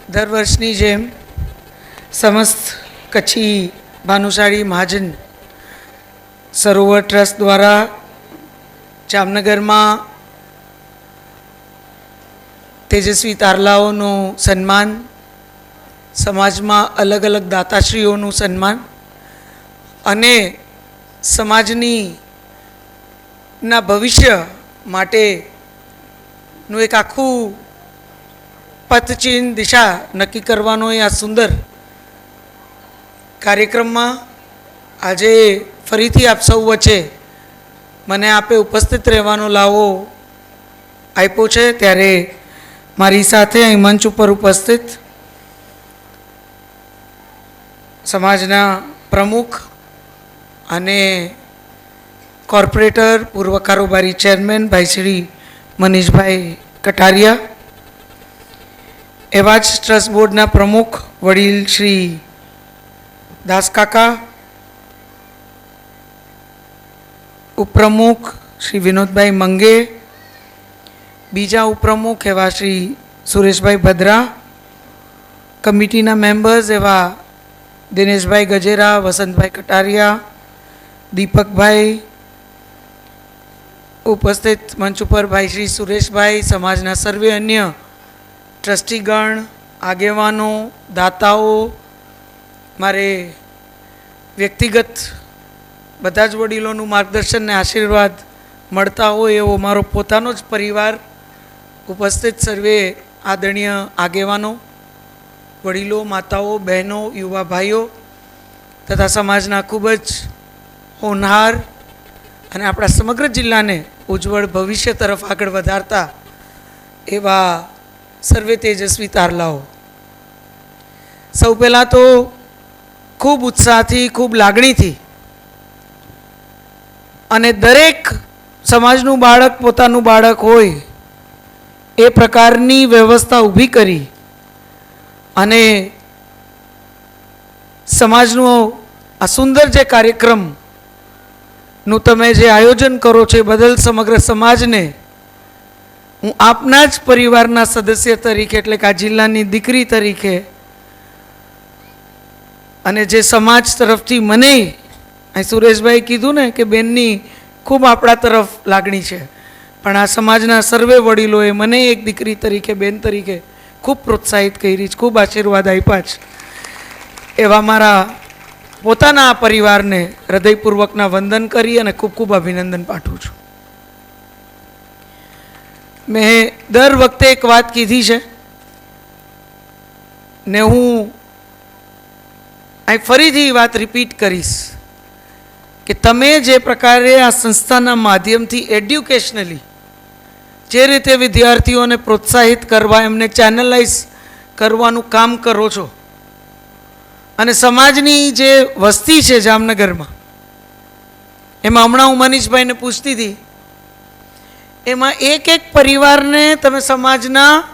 દર વર્ષની જેમ સમસ્ત કચ્છી ભાનુશાળી મહાજન સરોવર ટ્રસ્ટ દ્વારા જામનગરમાં તેજસ્વી તારલાઓનું સન્માન, સમાજમાં અલગ અલગ દાતાશ્રીઓનું સન્માન અને સમાજના ભવિષ્ય માટેનું એક આખું પથચિહ્ન દિશા નક્કી કરવાનો એ આ સુંદર કાર્યક્રમમાં આજે ફરીથી આપ સૌ વચ્ચે મને આપે ઉપસ્થિત રહેવાનો લાવો આપ્યો છે, ત્યારે મારી સાથે અહીં મંચ ઉપર ઉપસ્થિત સમાજના પ્રમુખ અને કોર્પોરેટર પૂર્વ કારોબારી ચેરમેન ભાઈ શ્રી મનીષભાઈ કટારિયા, એવા જ ટ્રસ્ટ બોર્ડના પ્રમુખ વડીલ શ્રી દાસકાકા, ઉપપ્રમુખ શ્રી વિનોદભાઈ મંગે, બીજા ઉપપ્રમુખ એવા શ્રી સુરેશભાઈ ભદ્રા, કમિટીના મેમ્બર્સ એવા દિનેશભાઈ ગજેરા, વસંતભાઈ કટારિયા, દીપકભાઈ, ઉપસ્થિત મંચ ઉપર ભાઈ શ્રી સુરેશભાઈ, સમાજના સર્વે અન્ય ટ્રસ્ટીગણ, આગેવાનો, દાતાઓ, મારે વ્યક્તિગત બધા જ વડીલોનું માર્ગદર્શન ને આશીર્વાદ મળતા હોય એવો મારો પોતાનો જ પરિવાર, ઉપસ્થિત સર્વે આદરણીય આગેવાનો, વડીલો, માતાઓ, બહેનો, યુવા ભાઈઓ તથા સમાજના ખૂબ જ હોનહાર અને આપણા સમગ્ર જિલ્લાને ઉજ્જવળ ભવિષ્ય તરફ આગળ વધારતા એવા સર્વે તેજસ્વી તારલાઓ, સૌ પહેલાં તો ખૂબ ઉત્સાહથી, ખૂબ લાગણીથી અને દરેક સમાજનું બાળક પોતાનું બાળક હોય એ પ્રકારની વ્યવસ્થા ઊભી કરી અને સમાજનો આ સુંદર જે કાર્યક્રમનું તમે જે આયોજન કરો છો એ બદલ સમગ્ર સમાજને હું આપના જ પરિવારના સદસ્ય તરીકે, એટલે કે આ જિલ્લાની દીકરી તરીકે, અને જે સમાજ તરફથી મને અહીં સુરેશભાઈ કીધું ને કે બેનની ખૂબ આપણા તરફ લાગણી છે, પણ આ સમાજના સર્વે વડીલોએ મને એક દીકરી તરીકે, બેન તરીકે ખૂબ પ્રોત્સાહિત કરી છે, ખૂબ આશીર્વાદ આપ્યા છે, એવા મારા પોતાના આ પરિવારને હૃદયપૂર્વકના વંદન કરી અને ખૂબ ખૂબ અભિનંદન પાઠવું છું. મેં દર વખતે એક વાત કીધી છે ને હું અહીં ફરીથી વાત રિપીટ કરીશ કે તમે જે પ્રકારે આ સંસ્થાના માધ્યમથી એડ્યુકેશનલી જે રીતે વિદ્યાર્થીઓને પ્રોત્સાહિત કરવા, એમને ચેનલાઇઝ કરવાનું કામ કરો છો અને સમાજની જે વસ્તી છે જામનગરમાં, એમાં હમણાં હું મનીષભાઈને પૂછતી હતી, એમાં એક એક પરિવારને તમે સમાજના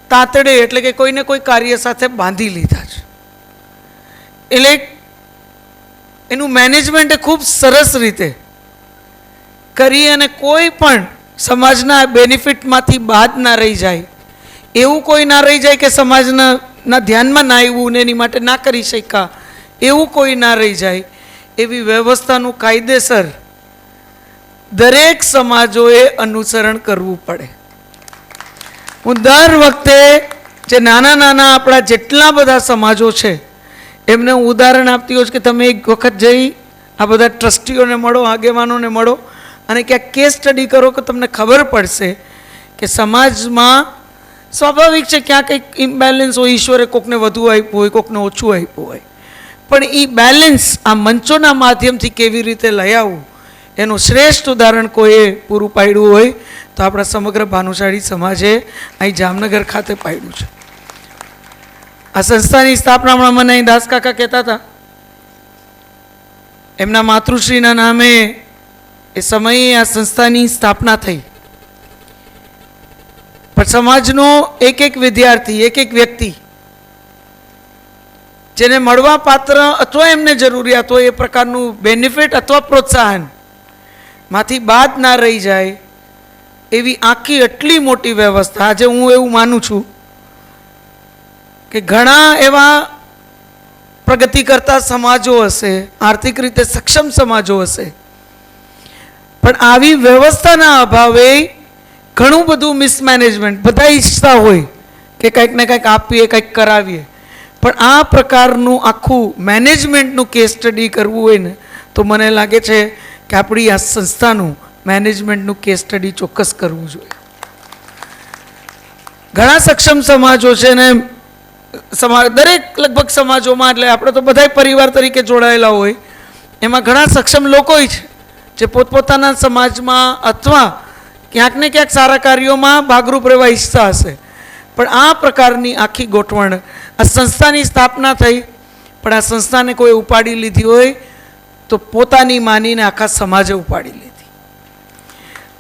તાતડે એટલે કે કોઈને કોઈ કાર્ય સાથે બાંધી લીધા છે, એટલે એનું મેનેજમેન્ટ ખૂબ સરસ રીતે કરી અને કોઈ પણ સમાજના બેનિફિટમાંથી બાદ ના રહી જાય, એવું કોઈ ના રહી જાય કે સમાજના ધ્યાનમાં ના આવ્યું ને એની માટે ના કરી શક્યા, એવું કોઈ ના રહી જાય, એવી વ્યવસ્થાનું કાયદેસર દરેક સમાજોએ અનુસરણ કરવું પડે. હું દર વખતે જે નાના નાના આપણા જેટલા બધા સમાજો છે એમને હું ઉદાહરણ આપતી હોઉં કે તમે એક વખત જઈ આ બધા ટ્રસ્ટીઓને મળો, આગેવાનોને મળો અને ક્યાંક કેસ સ્ટડી કરો કે તમને ખબર પડશે કે સમાજમાં સ્વાભાવિક છે ક્યાં કંઈક ઇમ્બેલેન્સ હોય, ઈશ્વરે કોકને વધુ આપ્યું હોય, કોકને ઓછું આપ્યું હોય, પણ એ બેલેન્સ આ મંચોના માધ્યમથી કેવી રીતે લઈ આવવું એનું શ્રેષ્ઠ ઉદાહરણ કોઈએ પૂરું પાડ્યું હોય તો આપણા સમગ્ર ભાનુશાળી સમાજે અહીં જામનગર ખાતે પાડ્યું છે. આ સંસ્થાની સ્થાપનામાં મને અહીં દાસકાકા કહેતા હતા, એમના માતૃશ્રીના નામે એ સમયે આ સંસ્થાની સ્થાપના થઈ, પણ સમાજનો એક એક વિદ્યાર્થી, એક એક વ્યક્તિ જેને મળવા પાત્ર અથવા એમને જરૂરિયાત હોય એ પ્રકારનું બેનિફિટ અથવા પ્રોત્સાહન માંથી બાદ ના રહી જાય એવી આખી એટલી મોટી વ્યવસ્થા. આજે હું એવું માનું છું કે ઘણા એવા પ્રગતિ કરતા સમાજો હશે, આર્થિક રીતે સક્ષમ સમાજો હશે, પણ આવી વ્યવસ્થાના અભાવે ઘણું બધું મિસમેનેજમેન્ટ, બધા ઈચ્છતા હોય કે કંઈક ને કંઈક આપીએ, કંઈક કરાવીએ, પણ આ પ્રકારનું આખું મેનેજમેન્ટનું કેસ સ્ટડી કરવું હોય ને તો મને લાગે છે કે આપણી આ સંસ્થાનું મેનેજમેન્ટનું કેસ સ્ટડી ચોક્કસ કરવું જોઈએ. ઘણા સક્ષમ સમાજો છે ને દરેક લગભગ સમાજોમાં, એટલે આપણે તો બધા પરિવાર તરીકે જોડાયેલા હોય, એમાં ઘણા સક્ષમ લોકો છે જે પોતપોતાના સમાજમાં અથવા ક્યાંક ને ક્યાંક સારા કાર્યોમાં ભાગરૂપ રહેવા ઈચ્છતા હશે, પણ આ પ્રકારની આખી ગોઠવણ, આ સંસ્થાની સ્થાપના થઈ પણ આ સંસ્થાને કોઈ ઉપાડી લીધી હોય તો પોતાની માનીને આખા સમાજે ઉપાડી લીધી.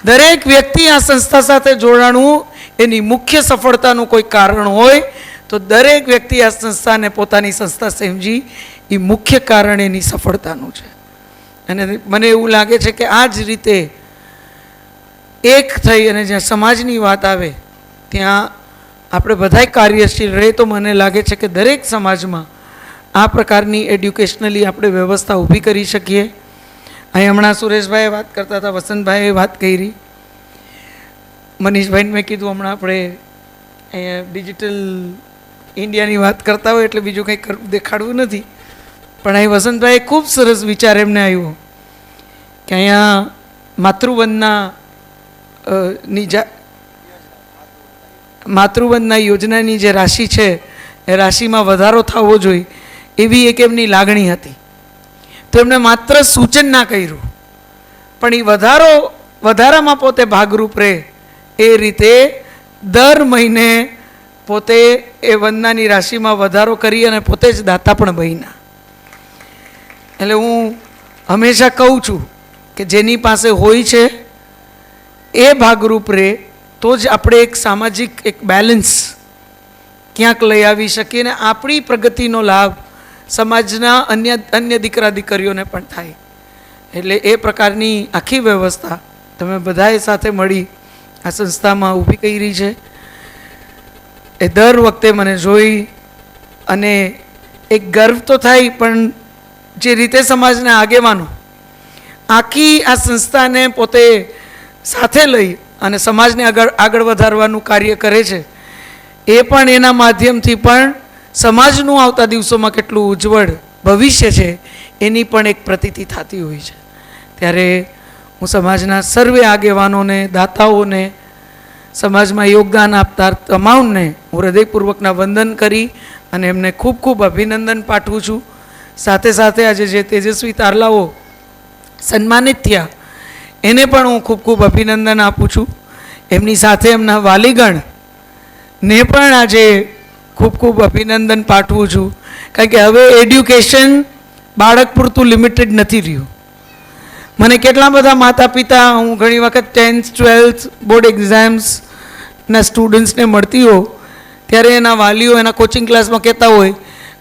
દરેક વ્યક્તિ આ સંસ્થા સાથે જોડાણું એની મુખ્ય સફળતાનું કોઈ કારણ હોય તો દરેક વ્યક્તિ આ સંસ્થાને પોતાની સંસ્થા સમજી એ મુખ્ય કારણ એની સફળતાનું છે. અને મને એવું લાગે છે કે આ જ રીતે એક થઈ અને જ્યાં સમાજની વાત આવે ત્યાં આપણે બધાય કાર્યશીલ રહે તો મને લાગે છે કે દરેક સમાજમાં આ પ્રકારની એડ્યુકેશનલી આપણે વ્યવસ્થા ઊભી કરી શકીએ. અહીં હમણાં સુરેશભાઈએ વાત કરતા હતા, વસંતભાઈએ વાત કરી, મનીષભાઈને મેં કીધું હમણાં આપણે અહીંયા ડિજિટલ ઇન્ડિયાની વાત કરતા હોય એટલે બીજું કંઈ દેખાડવું નથી, પણ અહીં વસંતભાઈએ ખૂબ સરસ વિચાર એમને આવ્યો કે અહીંયા માતૃવંદના યોજનાની જે રાશિ છે એ રાશિમાં વધારો થવો જોઈએ એવી એક એમની લાગણી હતી. તો એમને માત્ર સૂચન ના કર્યું પણ એ વધારામાં પોતે ભાગરૂપ રહે એ રીતે દર મહિને પોતે એ વંદનાની રાશિમાં વધારો કરી અને પોતે જ દાતા પણ બન્યા. એટલે હું હંમેશા કહું છું કે જેની પાસે હોય છે એ ભાગરૂપ રહે તો જ આપણે એક સામાજિક એક બેલેન્સ ક્યાંક લઈ આવી શકીએ અને આપણી પ્રગતિનો લાભ સમાજના અન્ય દીકરા દીકરીઓને પણ થાય. એટલે એ પ્રકારની આખી વ્યવસ્થા તમે બધાએ સાથે મળી આ સંસ્થામાં ઊભી કરી છે. એ દર વખતે મને જોઈ અને એક ગર્વ તો થાય, પણ જે રીતે સમાજના આગેવાનો આખી આ સંસ્થાને પોતે સાથે લઈ અને સમાજને આગળ વધારવાનું કાર્ય કરે છે, એ પણ એના માધ્યમથી પણ સમાજનું આવતા દિવસોમાં કેટલું ઉજ્જવળ ભવિષ્ય છે એની પણ એક પ્રતીતિ થતી હોય છે. ત્યારે હું સમાજના સર્વે આગેવાનોને, દાતાઓને, સમાજમાં યોગદાન આપતા તમામને હું હૃદયપૂર્વકના વંદન કરી અને એમને ખૂબ ખૂબ અભિનંદન પાઠવું છું. સાથે સાથે આજે જે તેજસ્વી તારલાઓ સન્માનિત થયા એને પણ હું ખૂબ ખૂબ અભિનંદન આપું છું. એમની સાથે એમના વાલીગણ ને પણ આજે ખૂબ ખૂબ અભિનંદન પાઠવું છું, કારણ કે હવે એડ્યુકેશન બાળક પૂરતું લિમિટેડ નથી રહ્યું. મને કેટલા બધા માતા પિતા, હું ઘણી વખત 10th 12th બોર્ડ એક્ઝામ્સના સ્ટુડન્ટ્સને મળતી હોઉં ત્યારે એના વાલીઓ એના કોચિંગ ક્લાસમાં કહેતા હોય,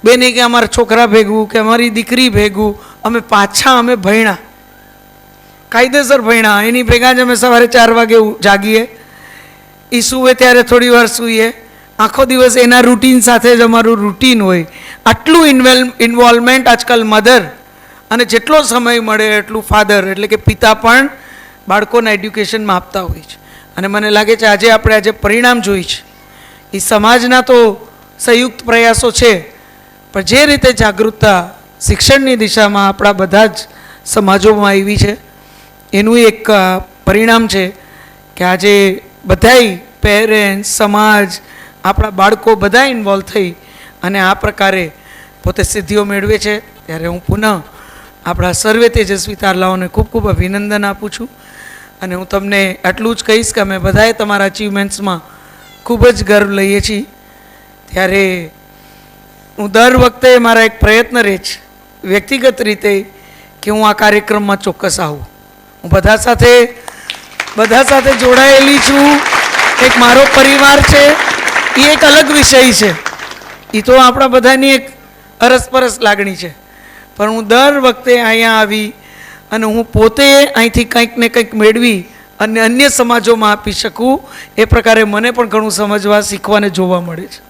બેને કે અમારા છોકરા ભેગું કે અમારી દીકરી ભેગું અમે ભણ્યા, કાયદેસર ભણ્યા, એની ભેગા જ અમે સવારે 4 વાગે જાગીએ, એ સૂવે ત્યારે થોડી વાર સૂઈએ, આખો દિવસ એના રૂટીન સાથે જ અમારું રૂટીન હોય. આટલું ઇન્વોલ્વમેન્ટ આજકાલ મધર અને જેટલો સમય મળે એટલું ફાધર એટલે કે પિતા પણ બાળકોના એડ્યુકેશનમાં આપતા હોય છે. અને મને લાગે છે આજે પરિણામ જોઈ છે એ સમાજના તો સંયુક્ત પ્રયાસો છે, પણ જે રીતે જાગૃતતા શિક્ષણની દિશામાં આપણા બધા જ સમાજોમાં આવી છે એનું એક પરિણામ છે કે આજે બધાય પેરેન્ટ્સ, સમાજ, આપણા બાળકો બધા ઇન્વોલ્વ થઈ અને આ પ્રકારે પોતે સિદ્ધિઓ મેળવે છે. ત્યારે હું પુનઃ આપણા સર્વે તેજસ્વી તારલાઓને ખૂબ ખૂબ અભિનંદન આપું છું અને હું તમને આટલું જ કહીશ કે અમે બધાએ તમારા અચીવમેન્ટ્સમાં ખૂબ જ ગર્વ લઈએ છીએ. ત્યારે હું દર વખતે મારા એક પ્રયત્ન રહે છે વ્યક્તિગત રીતે કે હું આ કાર્યક્રમમાં ચોક્કસ આવું. હું બધા સાથે જોડાયેલી છું, એક મારો પરિવાર છે, એ એક અલગ વિષય છે, એ તો આપણા બધાની એક અરસપરસ લાગણી છે, પણ હું દર વખતે અહીંયા આવી અને હું પોતે અહીંથી કંઈક ને કંઈક મેળવી અને અન્ય સમાજોમાં આપી શકું એ પ્રકારે મને પણ ઘણું સમજવા, શીખવાને જોવા મળે છે.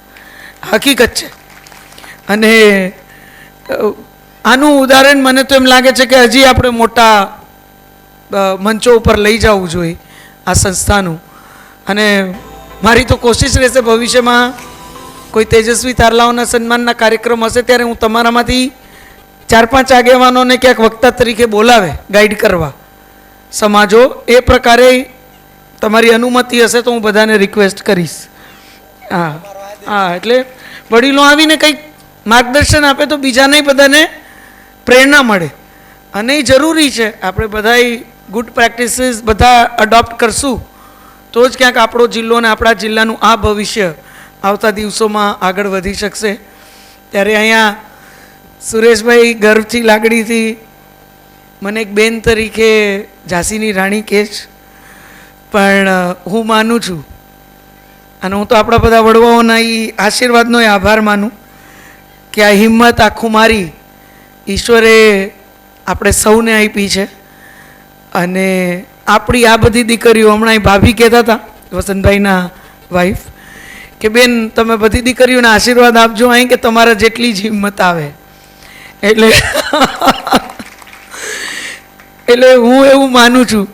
હકીકત છે. અને આનું ઉદાહરણ મને તો એમ લાગે છે કે હજી આપણે મોટા મંચો ઉપર લઈ જવું જોઈએ આ સંસ્થાનું. અને મારી તો કોશિશ રહેશે ભવિષ્યમાં કોઈ તેજસ્વી તારલાઓના સન્માનના કાર્યક્રમ હશે ત્યારે હું તમારામાંથી 4-5 આગેવાનોને ક્યાંક વક્તા તરીકે બોલાવે ગાઈડ કરવા સમાજો. એ પ્રકારે તમારી અનુમતિ હશે તો હું બધાને રિક્વેસ્ટ કરીશ. હા હા, એટલે વડીલો આવીને કંઈક માર્ગદર્શન આપે તો બીજાને બધાને પ્રેરણા મળે. અને એ જરૂરી છે. આપણે બધાય ગુડ પ્રેક્ટિસીસ બધા અડોપ્ટ કરશું તો જ ક્યાંક આપણો જિલ્લો અને આપણા જિલ્લાનું આ ભવિષ્ય આવતા દિવસોમાં આગળ વધી શકશે. ત્યારે અહીંયા સુરેશભાઈ ગર્વથી લાગણીથી મને એક બેન તરીકે ઝાંસીની રાણી કહે છે, પણ હું માનું છું અને હું તો આપણા બધા વડવાઓના એ આશીર્વાદનો આભાર માનું કે આ હિંમત આખું મારી ઈશ્વરે આપણે સૌને આપી છે. અને આપણી આ બધી દીકરીઓ, હમણાં ભાભી કહેતા હતા વસંતભાઈના વાઈફ કે બેન તમે બધી દીકરીઓને આશીર્વાદ આપજો અહીં કે તમારા જેટલી જ હિંમત આવે. એટલે હું એવું માનું છું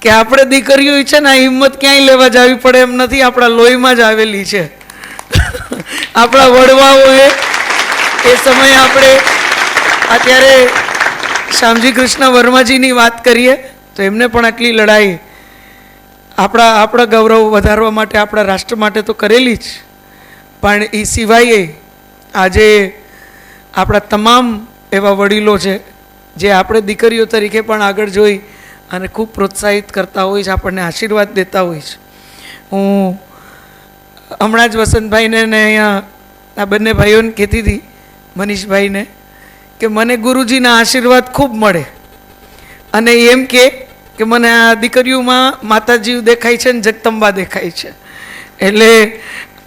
કે આપણે દીકરીઓ છે ને આ હિંમત ક્યાંય લેવા જવી પડે એમ નથી, આપણા લોહીમાં જ આવેલી છે. આપણા વડવાઓએ એ સમયે આપણે અત્યારે શ્યામજી કૃષ્ણ વર્માજીની વાત કરીએ તો એમને પણ આટલી લડાઈ આપણા ગૌરવ વધારવા માટે, આપણા રાષ્ટ્ર માટે તો કરેલી જ, પણ એ સિવાય આજે આપણા તમામ એવા વડીલો છે જે આપણે દીકરીઓ તરીકે પણ આગળ જોઈ અને ખૂબ પ્રોત્સાહિત કરતા હોય છે, આપણને આશીર્વાદ દેતા હોય છે. હું હમણાં જ વસંતભાઈને ને અહીંયા આ બંને ભાઈઓને કહેતી હતી, મનીષભાઈને, કે મને ગુરુજીના આશીર્વાદ ખૂબ મળે. અને એમ કે મને આ દીકરીઓમાં માતાજી દેખાય છે ને જગદંબા દેખાય છે. એટલે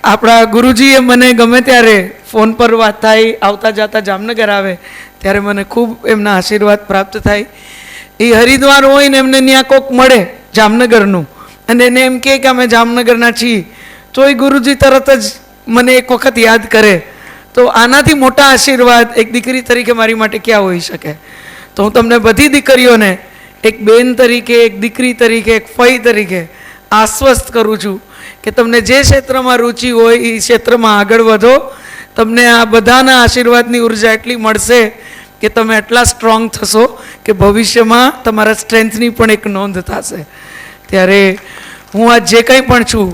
આપણા ગુરુજીએ મને ગમે ત્યારે ફોન પર વાત થાય, આવતા જતા જામનગર આવે ત્યારે મને ખૂબ એમના આશીર્વાદ પ્રાપ્ત થાય. એ હરિદ્વાર હોય ને એમને ત્યાં કોક મળે જામનગરનું અને એને એમ કહે કે અમે જામનગરના છીએ તો એ ગુરુજી તરત જ મને એક વખત યાદ કરે. તો આનાથી મોટા આશીર્વાદ એક દીકરી તરીકે મારી માટે ક્યાં હોઈ શકે. તો હું તમને બધી દીકરીઓને એક બેન તરીકે, એક દીકરી તરીકે, એક ફઈ તરીકે આશ્વસ્ત કરું છું કે તમને જે ક્ષેત્રમાં રુચિ હોય એ ક્ષેત્રમાં આગળ વધો. તમને આ બધાના આશીર્વાદની ઉર્જા એટલી મળશે કે તમે એટલા સ્ટ્રોંગ થશો કે ભવિષ્યમાં તમારા સ્ટ્રેન્થની પણ એક નોંધ થશે. ત્યારે હું આ જે કંઈ પણ છું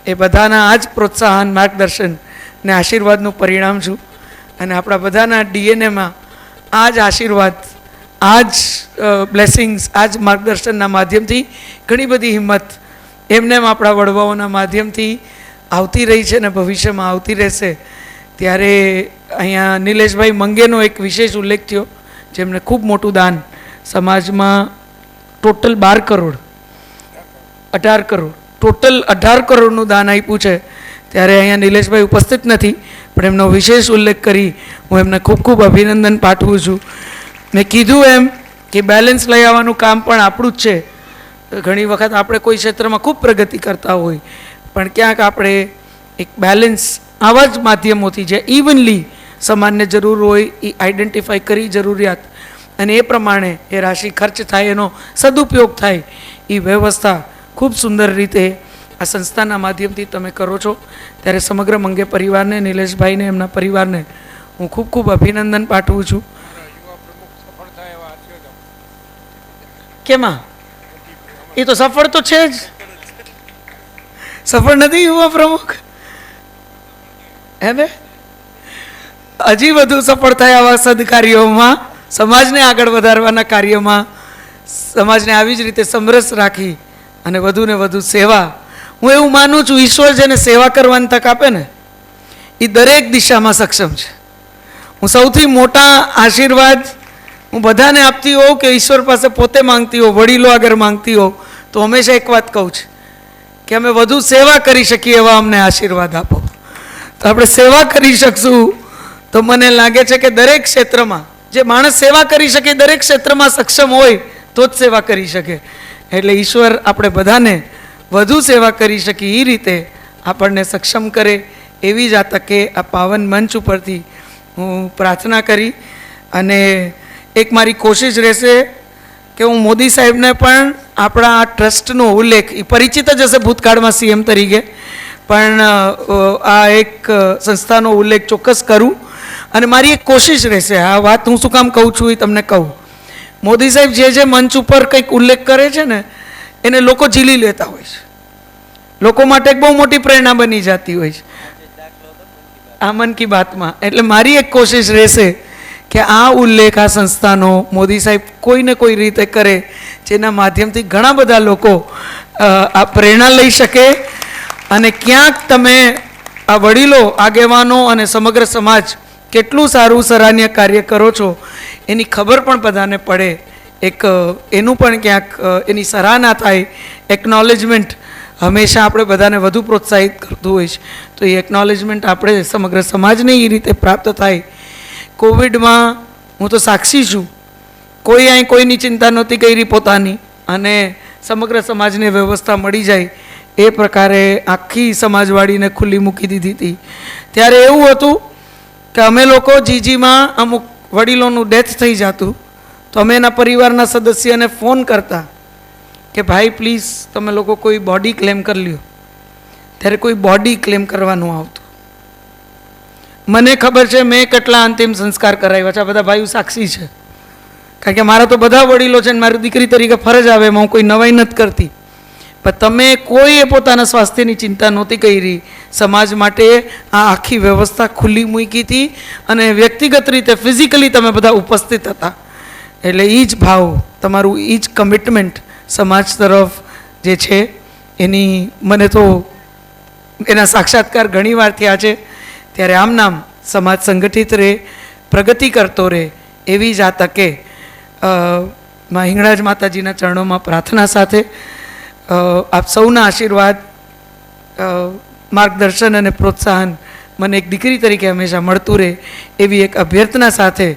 એ બધાના આ જ પ્રોત્સાહન, માર્ગદર્શન ને આશીર્વાદનું પરિણામ છું. અને આપણા બધાના ડીએનએમાં આ જ આશીર્વાદ, આ જ બ્લેસિંગ્સ, આ જ માર્ગદર્શનના માધ્યમથી ઘણી બધી હિંમત એમનેમ આપણા વડવાઓના માધ્યમથી આવતી રહી છે અને ભવિષ્યમાં આવતી રહેશે. ત્યારે અહીંયા નિલેશભાઈ મંગેનો એક વિશેષ ઉલ્લેખ થયો, જેમને ખૂબ મોટું દાન સમાજમાં ટોટલ 12 કરોડ 18 કરોડ ટોટલ 18 કરોડનું દાન આપ્યું છે. ત્યારે અહીંયા નિલેશભાઈ ઉપસ્થિત નથી, પણ એમનો વિશેષ ઉલ્લેખ કરી હું એમને ખૂબ ખૂબ અભિનંદન પાઠવું છું. મેં કીધું એમ કે બેલેન્સ લઈ આવવાનું કામ પણ આપણું જ છે. ઘણી વખત આપણે કોઈ ક્ષેત્રમાં ખૂબ પ્રગતિ કરતા હોય પણ ક્યાંક આપણે એક બેલેન્સ આવા જ માધ્યમોથી જે ઇવનલી સમાજને જરૂર હોય એ આઈડેન્ટિફાઈ કરી જરૂરિયાત અને એ પ્રમાણે એ રાશિ ખર્ચ થાય, એનો સદુપયોગ થાય, એ વ્યવસ્થા ખૂબ સુંદર રીતે આ સંસ્થાના માધ્યમથી તમે કરો છો. ત્યારે સમગ્ર મંગે પરિવારને, નિલેશભાઈને, એમના પરિવારને હું ખૂબ ખૂબ અભિનંદન પાઠવું છું. કેમાં એ તો સફળ તો છે જ, સફળ નથી યુવા પ્રમુખ? હે ને હજી વધુ સફળ થાય આવા સદકાર્યોમાં, સમાજને આગળ વધારવાના કાર્યમાં, સમાજને આવી જ રીતે સમરસ રાખી અને વધુને વધુ સેવા. હું એવું માનું છું ઈશ્વર જેને સેવા કરવાની તક આપે ને એ દરેક દિશામાં સક્ષમ છે. હું સૌથી મોટા આશીર્વાદ હું બધાને આપતી હોઉં કે ઈશ્વર પાસે પોતે માંગતી હોઉં, વડીલો આગળ માંગતી હોઉં તો હંમેશા એક વાત કહું છું કે અમે વધુ સેવા કરી શકીએ એવા અમને આશીર્વાદ આપો. તો આપણે સેવા કરી શકશું તો મને લાગે છે કે દરેક ક્ષેત્રમાં જે માણસ સેવા કરી શકે, દરેક ક્ષેત્રમાં સક્ષમ હોય તો જ સેવા કરી શકે. એટલે ઈશ્વર આપણે બધાને વધુ સેવા કરી શકીએ એ રીતે આપણને સક્ષમ કરે એવી જ આ તકે આ પાવન મંચ ઉપરથી હું પ્રાર્થના કરી અને એક મારી કોશિશ રહેશે કે હું મોદી સાહેબને પણ આપણા આ ટ્રસ્ટનો ઉલ્લેખ, એ પરિચિત જ હશે ભૂતકાળમાં સીએમ તરીકે, પણ આ એક સંસ્થાનો ઉલ્લેખ ચોક્કસ કરું. અને મારી એક કોશિશ રહેશે, આ વાત હું શું કામ કહું છું એ તમને કહું. મોદી સાહેબ જે મંચ ઉપર કંઈક ઉલ્લેખ કરે છે ને એને લોકો ઝીલી લેતા હોય છે, લોકો માટે એક બહુ મોટી પ્રેરણા બની જતી હોય છે આ મન કી બાતમાં. એટલે મારી એક કોશિશ રહેશે કે આ ઉલ્લેખ આ સંસ્થાનો મોદી સાહેબ કોઈને કોઈ રીતે કરે જેના માધ્યમથી ઘણા બધા લોકો આ પ્રેરણા લઈ શકે અને ક્યાંક તમે આ વડીલો, આગેવાનો અને સમગ્ર સમાજ કેટલું સારું સરાહનીય કાર્ય કરો છો એની ખબર પણ બધાને પડે. એક એનું પણ ક્યાંક એની સરાહના થાય. એકનોલેજમેન્ટ હંમેશા આપણે બધાને વધુ પ્રોત્સાહિત કરતું હોય છે, તો એ એકનોલેજમેન્ટ આપણે સમગ્ર સમાજને એ રીતે પ્રાપ્ત થાય. કોવિડમાં હું તો સાક્ષી છું, કોઈ અહીં કોઈની ચિંતા નહોતી કરી પોતાની, અને સમગ્ર સમાજને વ્યવસ્થા મળી જાય એ પ્રકારે આખી સમાજવાડીને ખુલ્લી મૂકી દીધી હતી. ત્યારે એવું હતું કે અમે લોકો જીજીમાં અમુક વડીલોનું ડેથ થઈ જતું તો અમે એના પરિવારના સદસ્યને ફોન કરતા કે ભાઈ પ્લીઝ તમે લોકો કોઈ બોડી ક્લેમ કરી લ્યો. ત્યારે કોઈ બોડી ક્લેમ કરવાનું આવતું. મને ખબર છે મેં કેટલા અંતિમ સંસ્કાર કરાવ્યા છે, આ બધા ભાઈઓ સાક્ષી છે, કારણ કે મારા તો બધા વડીલો છે ને મારી દીકરી તરીકે ફરજ આવે એમાં હું કોઈ નવાઈ નથી કરતી. પણ તમે કોઈએ પોતાના સ્વાસ્થ્યની ચિંતા નહોતી કરી, સમાજ માટે આ આખી વ્યવસ્થા ખુલ્લી મૂકી હતી અને વ્યક્તિગત રીતે ફિઝિકલી તમે બધા ઉપસ્થિત હતા. એટલે એ જ ભાવ તમારું, એ જ કમિટમેન્ટ સમાજ તરફ જે છે એની મને તો એના સાક્ષાત્કાર ઘણીવાર થયા છે. ત્યારે આમ નામ સમાજ સંગઠિત રહે, પ્રગતિ કરતો રહે એવી જ આ તકે માં હિંગળાજ માતાજીના ચરણોમાં પ્રાર્થના સાથે આપ સૌના આશીર્વાદ, માર્ગદર્શન અને પ્રોત્સાહન મને એક દીકરી તરીકે હંમેશા મળતું રહે એવી એક અભ્યર્થના સાથે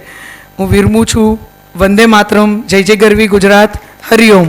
હું વિરમું છું. વંદે માતરમ. જય જય ગરવી ગુજરાત. હરિઓમ.